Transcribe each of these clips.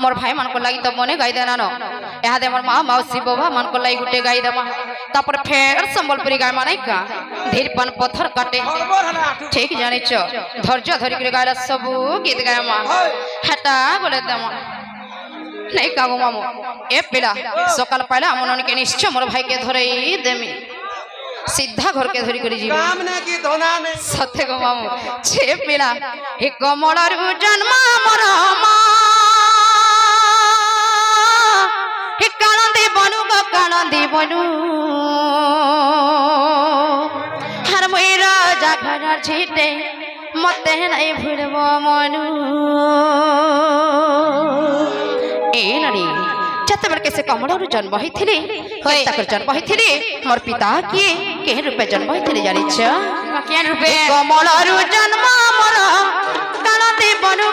मोर भाई मन को लगी तब मने गाई देना न यहाँ मोर माँ मौसी बाबा मन को लगी गुटे गाई देमा तापर फेर संबलपुरी गाय माने का धीरपन पत्थर काटे ठीक जाने छ धैर्य धरि के गायला सब गीत गाय मा हटा बोले देमा नहीं कागो मामू ए पिला सकाल पाइला मन के निश्चय मोर भाई के धरई देमी सीधा घर के धरी करी जीव काम ने की धोना ने सत्य गो मामू छे पिला हे कमलर जन्म मोर मा हे कालंदी बनू हर मोरा जागर छीटे मते नहीं भूलबो मनु ए लड़ी जत बेर कैसे कमलर जन्म होइथिले ताकर जन्म होइथिले मोर पिता के के रूपे जन्म होइथिले जानि छ के रूपे कमलर जन्म मोर कालंदी बनू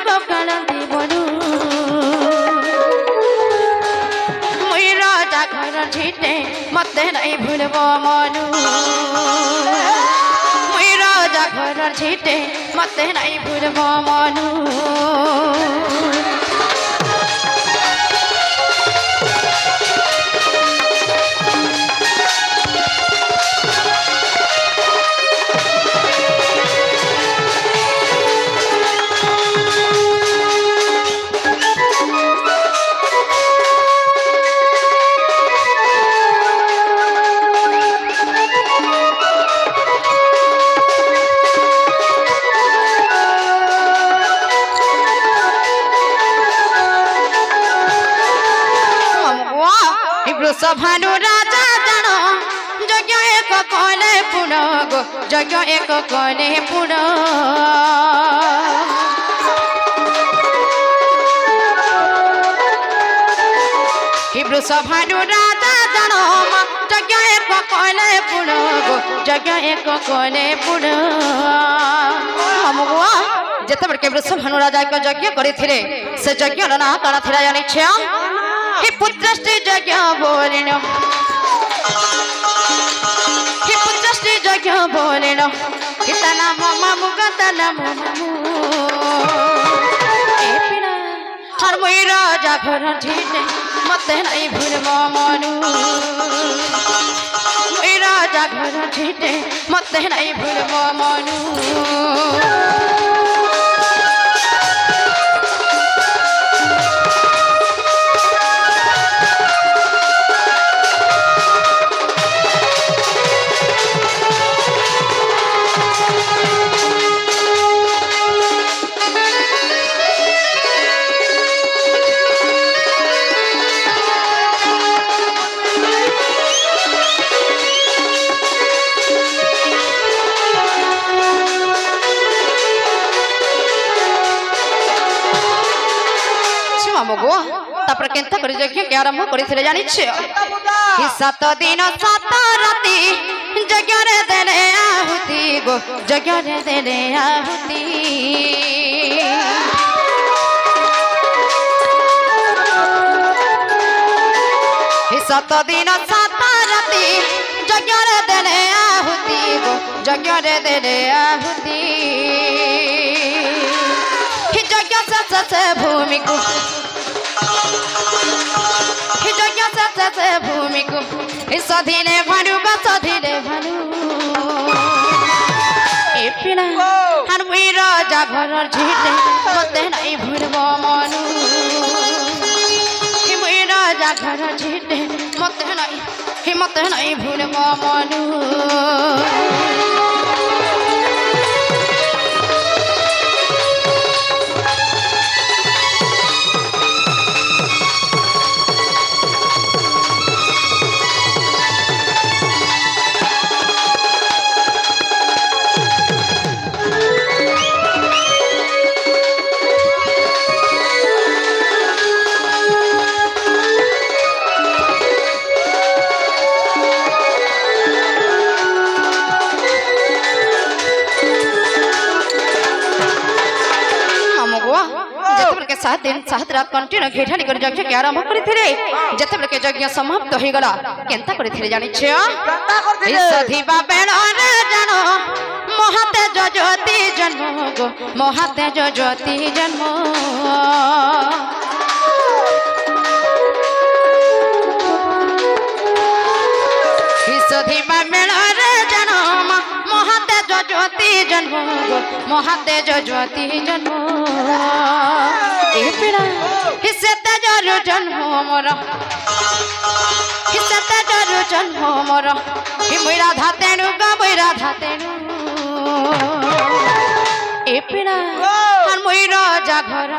मोरा जागर छीटे मते नहीं भूलबो मनु मोरा जागर छीटे मते नहीं भूलबो मनु भानु राजा जानो यज्ञ एक कले पुण गो यज्ञ एक कले पुण भानु राजा जानो यज्ञ एक कले पुण गो यज्ञ एक कले पुण जिते बड़े भानु राजा एक यज्ञ करथिले से यज्ञ ना काना थिला जानि छ हे पुत्रष्टि यज्ञ बोलेन हे पुत्रष्टि यज्ञ बोलेन हिता नाम मुगत नाम ए पिना हर मोरा जागर छीटे मते नहीं भूलबो मनु मोरा जागर छीटे मते नहीं भूलबो मनु तापर केंता करी यज्ञ के आरंभ करिथिले जानि छ हि 7 दिन 7 राति यज्ञ रे देले आहुति गो यज्ञ रे देले आहुति हि 7 दिन 7 राति यज्ञ रे देले आहुति गो यज्ञ रे देले आहुति हि यज्ञ से भूमि को भूमि को सधीले भानु सधीले भानु ए पिना हर मोरा जागर छीटे मते नहीं भूलबो मनु हे मोरा जागर छीटे मते नहीं भूलबो मनु सात दिन सात रात कंटिन्यू घेठाली कर यज्ञ के आरंभ करथिले जते बेले के यज्ञ समाप्त होई गला केनता करथिले जानि छ सधीबा बेण रे जानो महाते ज्योति जन्म गो महाते ज्योति जन्म দধিবা মেলারে জন্ম মহাতেজ জ্যোতি জন্ম মহাতেজ জ্যোতি জন্ম এ পিড়া হিসে তেজর জন্ম মোর হিসে তেজর জন্ম মোর মুই রাধা তেণু গা মুই রাধা তেণু এ পিড়া আর মুই রাজা ঘর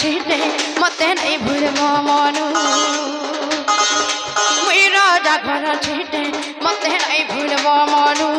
ছিটে মতে নাই ভুলব মনু মুই রাজা ঘর ছিটে মতে নাই ভুলব মনু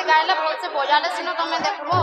गायला बोल से बोझाले सिनो तुम्हें देखबो